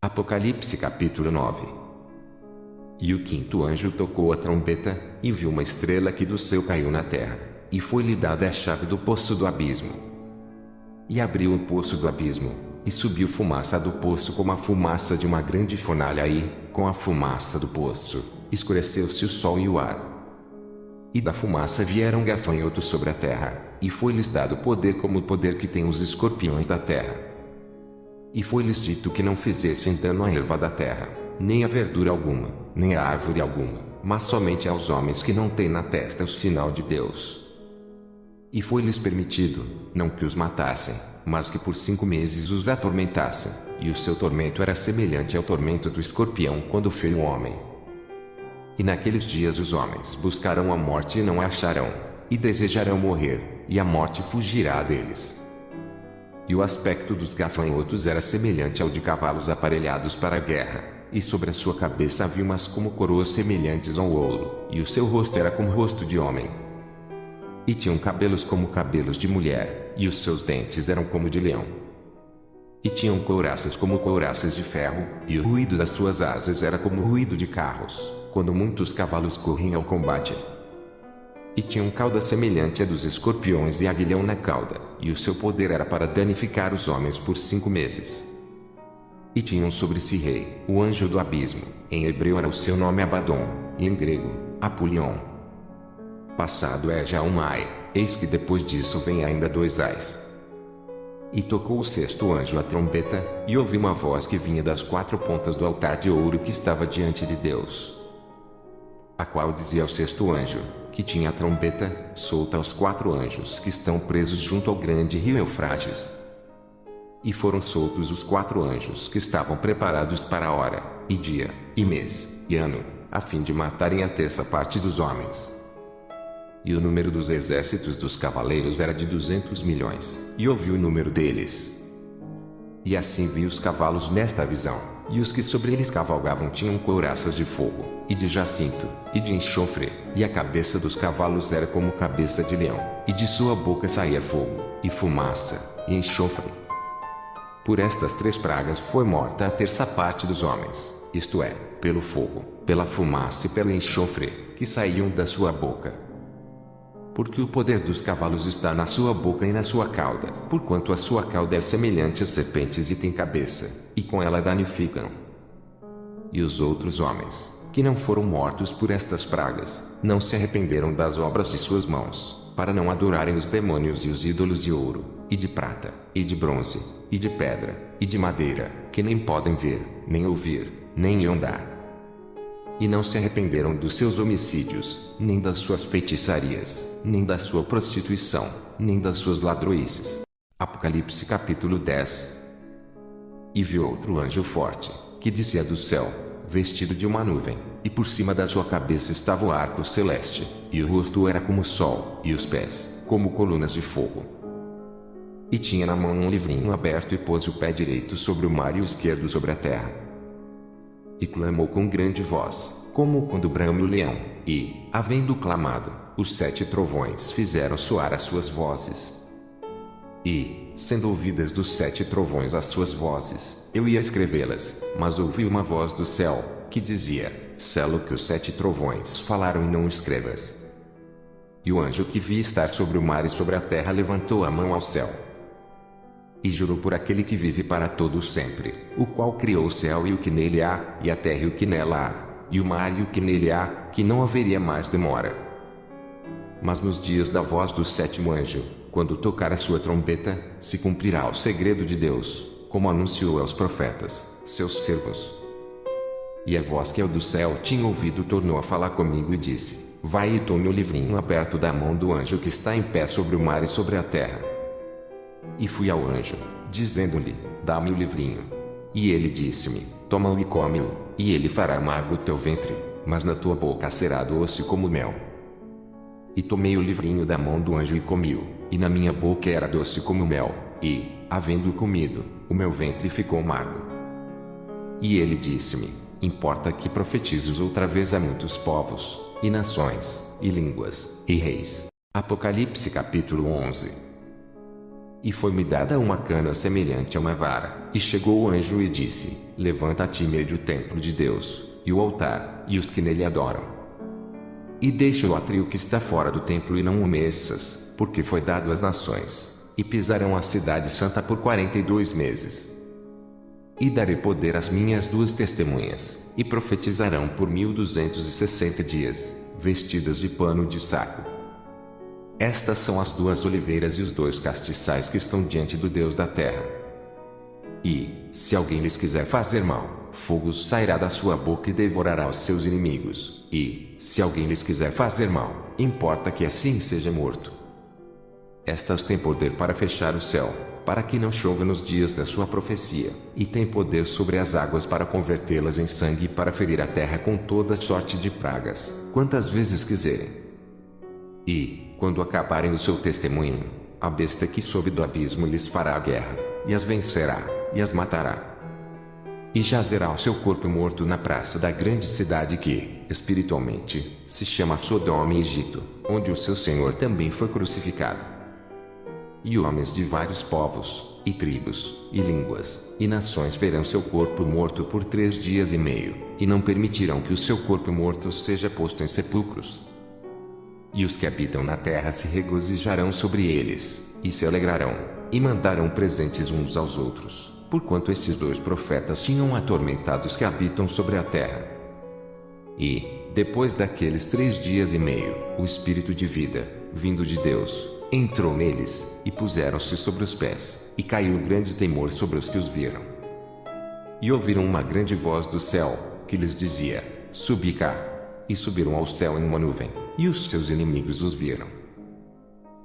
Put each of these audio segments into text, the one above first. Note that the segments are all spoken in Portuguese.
Apocalipse capítulo 9. E o quinto anjo tocou a trombeta, e viu uma estrela que do céu caiu na terra, e foi-lhe dada a chave do poço do abismo. E abriu o poço do abismo, e subiu fumaça do poço como a fumaça de uma grande fornalha, e, com a fumaça do poço, escureceu-se o sol e o ar. E da fumaça vieram gafanhotos sobre a terra, e foi-lhes dado poder como o poder que têm os escorpiões da terra. E foi-lhes dito que não fizessem dano à erva da terra, nem a verdura alguma, nem a árvore alguma, mas somente aos homens que não têm na testa o sinal de Deus. E foi-lhes permitido, não que os matassem, mas que por 5 meses os atormentassem, e o seu tormento era semelhante ao tormento do escorpião quando fere o homem. E naqueles dias os homens buscarão a morte e não a acharão, e desejarão morrer, e a morte fugirá deles. E o aspecto dos gafanhotos era semelhante ao de cavalos aparelhados para a guerra, e sobre a sua cabeça havia umas como coroas semelhantes ao ouro, e o seu rosto era como o rosto de homem. E tinham cabelos como cabelos de mulher, e os seus dentes eram como de leão. E tinham couraças como couraças de ferro, e o ruído das suas asas era como o ruído de carros, quando muitos cavalos correm ao combate. E tinham cauda semelhante à dos escorpiões e aguilhão na cauda, e o seu poder era para danificar os homens por 5 meses. E tinham sobre si rei, o anjo do abismo, em hebreu era o seu nome Abaddon, e em grego, Apolion. Passado é já um ai, eis que depois disso vem ainda 2 ais. E tocou o sexto anjo a trombeta, e ouvi uma voz que vinha das 4 pontas do altar de ouro que estava diante de Deus, a qual dizia ao sexto anjo, que tinha a trombeta, solta aos 4 anjos que estão presos junto ao grande rio Eufrates. E foram soltos os 4 anjos que estavam preparados para a hora, e dia, e mês, e ano, a fim de matarem a 1/3 parte dos homens. E o número dos exércitos dos cavaleiros era de 200 milhões, e ouvi o número deles. E assim vi os cavalos nesta visão, e os que sobre eles cavalgavam tinham couraças de fogo, e de jacinto, e de enxofre, e a cabeça dos cavalos era como cabeça de leão, e de sua boca saía fogo, e fumaça, e enxofre. Por estas 3 pragas foi morta a 1/3 parte dos homens, isto é, pelo fogo, pela fumaça e pelo enxofre, que saíam da sua boca. Porque o poder dos cavalos está na sua boca e na sua cauda, porquanto a sua cauda é semelhante às serpentes e tem cabeça, e com ela danificam. E os outros homens, que não foram mortos por estas pragas, não se arrependeram das obras de suas mãos, para não adorarem os demônios e os ídolos de ouro, e de prata, e de bronze, e de pedra, e de madeira, que nem podem ver, nem ouvir, nem andar. E não se arrependeram dos seus homicídios, nem das suas feitiçarias, nem da sua prostituição, nem das suas ladroices. Apocalipse capítulo 10. E viu outro anjo forte, que descia do céu, vestido de uma nuvem, e por cima da sua cabeça estava o arco celeste, e o rosto era como o sol, e os pés, como colunas de fogo. E tinha na mão um livrinho aberto e pôs o pé direito sobre o mar e o esquerdo sobre a terra. E clamou com grande voz, como quando brame o leão, e, havendo clamado, os 7 trovões fizeram soar as suas vozes. E, sendo ouvidas dos 7 trovões as suas vozes, eu ia escrevê-las, mas ouvi uma voz do céu, que dizia, sela o que os 7 trovões falaram e não o escrevas. E o anjo que vi estar sobre o mar e sobre a terra levantou a mão ao céu, e jurou por aquele que vive para todo sempre, o qual criou o céu e o que nele há, e a terra e o que nela há, e o mar e o que nele há, que não haveria mais demora. Mas nos dias da voz do 7º anjo, quando tocar a sua trombeta, se cumprirá o segredo de Deus, como anunciou aos profetas, seus servos. E a voz que eu do céu tinha ouvido tornou a falar comigo e disse, vai e tome o livrinho aberto da mão do anjo que está em pé sobre o mar e sobre a terra. E fui ao anjo, dizendo-lhe, dá-me o livrinho. E ele disse-me, toma-o e come-o, e ele fará amargo o teu ventre, mas na tua boca será doce como mel. E tomei o livrinho da mão do anjo e comi-o, e na minha boca era doce como mel, e, havendo-o comido, o meu ventre ficou amargo. E ele disse-me, importa que profetizes outra vez a muitos povos, e nações, e línguas, e reis. Apocalipse capítulo 11. E foi-me dada uma cana semelhante a uma vara, e chegou o anjo e disse: Levanta-te e mede o templo de Deus, e o altar, e os que nele adoram. E deixa o átrio que está fora do templo e não o mexas, porque foi dado às nações, e pisarão a cidade santa por 42 meses. E darei poder às minhas 2 testemunhas, e profetizarão por 1260 dias, vestidas de pano de saco. Estas são as 2 oliveiras e os 2 castiçais que estão diante do Deus da terra. E, se alguém lhes quiser fazer mal, fogo sairá da sua boca e devorará os seus inimigos. E, se alguém lhes quiser fazer mal, importa que assim seja morto. Estas têm poder para fechar o céu, para que não chova nos dias da sua profecia, e têm poder sobre as águas para convertê-las em sangue e para ferir a terra com toda sorte de pragas, quantas vezes quiserem. E, quando acabarem o seu testemunho, a besta que sobe do abismo lhes fará a guerra, e as vencerá, e as matará. E jazerá o seu corpo morto na praça da grande cidade que, espiritualmente, se chama Sodoma e Egito, onde o seu Senhor também foi crucificado. E homens de vários povos, e tribos, e línguas, e nações verão seu corpo morto por 3 dias e meio, e não permitirão que o seu corpo morto seja posto em sepulcros. E os que habitam na terra se regozijarão sobre eles, e se alegrarão, e mandarão presentes uns aos outros, porquanto estes 2 profetas tinham atormentado os que habitam sobre a terra. E, depois daqueles 3 dias e meio, o Espírito de vida, vindo de Deus, entrou neles, e puseram-se sobre os pés, e caiu grande temor sobre os que os viram. E ouviram uma grande voz do céu, que lhes dizia: Subi cá. E subiram ao céu em uma nuvem, e os seus inimigos os viram.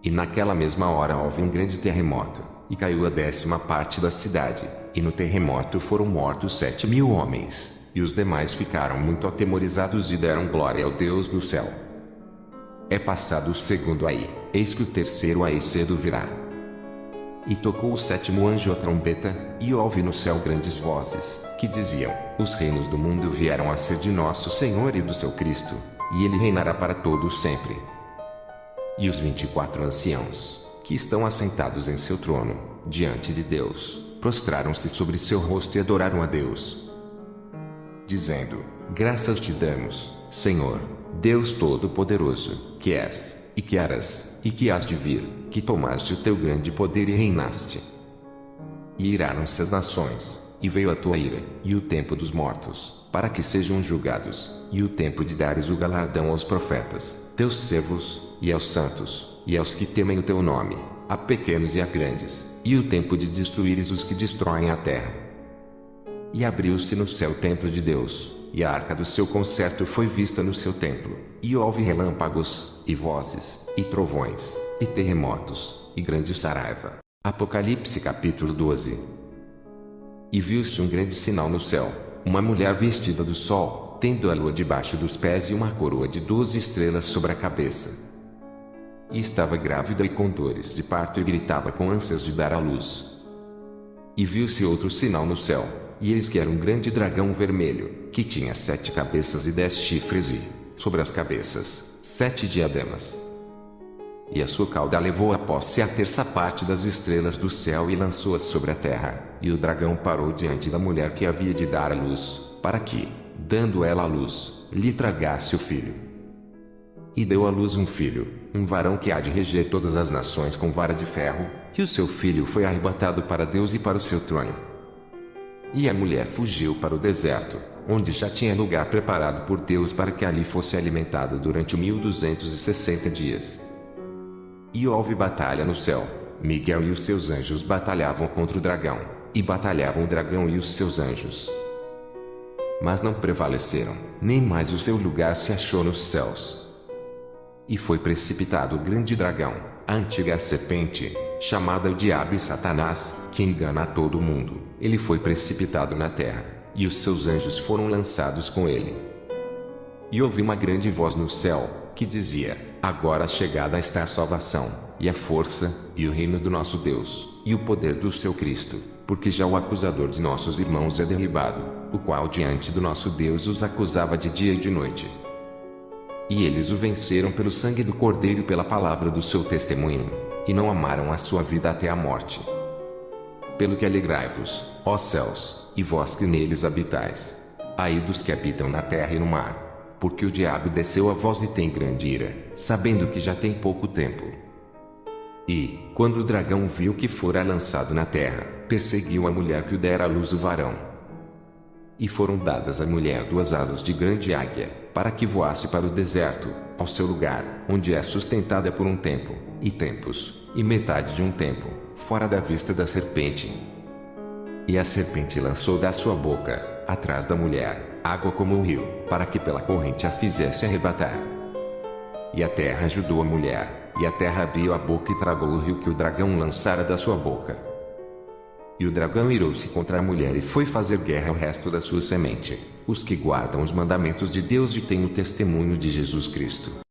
E naquela mesma hora houve um grande terremoto, e caiu a 10ª parte da cidade, e no terremoto foram mortos 7.000 homens, e os demais ficaram muito atemorizados e deram glória ao Deus do céu. É passado o 2º aí, eis que o 3º aí cedo virá. E tocou o 7º anjo a trombeta, e houve no céu grandes vozes, que diziam: Os reinos do mundo vieram a ser de nosso Senhor e do seu Cristo, e ele reinará para todos sempre. E os 24 anciãos, que estão assentados em seu trono, diante de Deus, prostraram-se sobre seu rosto e adoraram a Deus, dizendo: Graças te damos, Senhor, Deus Todo-Poderoso, que és, e que eras, e que hás de vir, que tomaste o teu grande poder e reinaste. E iraram-se as nações, e veio a tua ira, e o tempo dos mortos, para que sejam julgados, e o tempo de dares o galardão aos profetas, teus servos, e aos santos, e aos que temem o teu nome, a pequenos e a grandes, e o tempo de destruíres os que destroem a terra. E abriu-se no céu o templo de Deus, e a arca do seu concerto foi vista no seu templo, e houve relâmpagos, e vozes, e trovões, e terremotos, e grande saraiva. Apocalipse capítulo 12. E viu-se um grande sinal no céu, uma mulher vestida do sol, tendo a lua debaixo dos pés e uma coroa de 12 estrelas sobre a cabeça. E estava grávida e com dores de parto e gritava com ânsias de dar à luz. E viu-se outro sinal no céu, e eis que era um grande dragão vermelho, que tinha 7 cabeças e 10 chifres e, sobre as cabeças, 7 diademas. E a sua cauda levou a posse a 1/3 parte das estrelas do céu e lançou-as sobre a terra, e o dragão parou diante da mulher que havia de dar à luz, para que, dando ela à luz, lhe tragasse o filho. E deu à luz um filho, um varão que há de reger todas as nações com vara de ferro, e o seu filho foi arrebatado para Deus e para o seu trono. E a mulher fugiu para o deserto, onde já tinha lugar preparado por Deus para que ali fosse alimentada durante 1260 dias. E houve batalha no céu. Miguel e os seus anjos batalhavam contra o dragão, e batalhavam o dragão e os seus anjos. Mas não prevaleceram, nem mais o seu lugar se achou nos céus. E foi precipitado o grande dragão, a antiga serpente, chamada o Diabo e Satanás, que engana a todo mundo. Ele foi precipitado na terra, e os seus anjos foram lançados com ele. E ouvi uma grande voz no céu, que dizia: Agora chegada está a salvação, e a força, e o reino do nosso Deus, e o poder do seu Cristo, porque já o acusador de nossos irmãos é derribado, o qual diante do nosso Deus os acusava de dia e de noite. E eles o venceram pelo sangue do Cordeiro e pela palavra do seu testemunho, e não amaram a sua vida até a morte. Pelo que alegrai-vos, ó céus, e vós que neles habitais. Ai dos que habitam na terra e no mar, porque o diabo desceu a vós e tem grande ira, sabendo que já tem pouco tempo. E, quando o dragão viu que fora lançado na terra, perseguiu a mulher que o dera à luz o varão. E foram dadas à mulher 2 asas de grande águia, para que voasse para o deserto, ao seu lugar, onde é sustentada por um tempo, e tempos, e metade de um tempo, fora da vista da serpente. E a serpente lançou da sua boca, atrás da mulher, água como um rio, para que pela corrente a fizesse arrebatar. E a terra ajudou a mulher, e a terra abriu a boca e tragou o rio que o dragão lançara da sua boca. E o dragão irou-se contra a mulher e foi fazer guerra ao resto da sua semente, os que guardam os mandamentos de Deus e têm o testemunho de Jesus Cristo.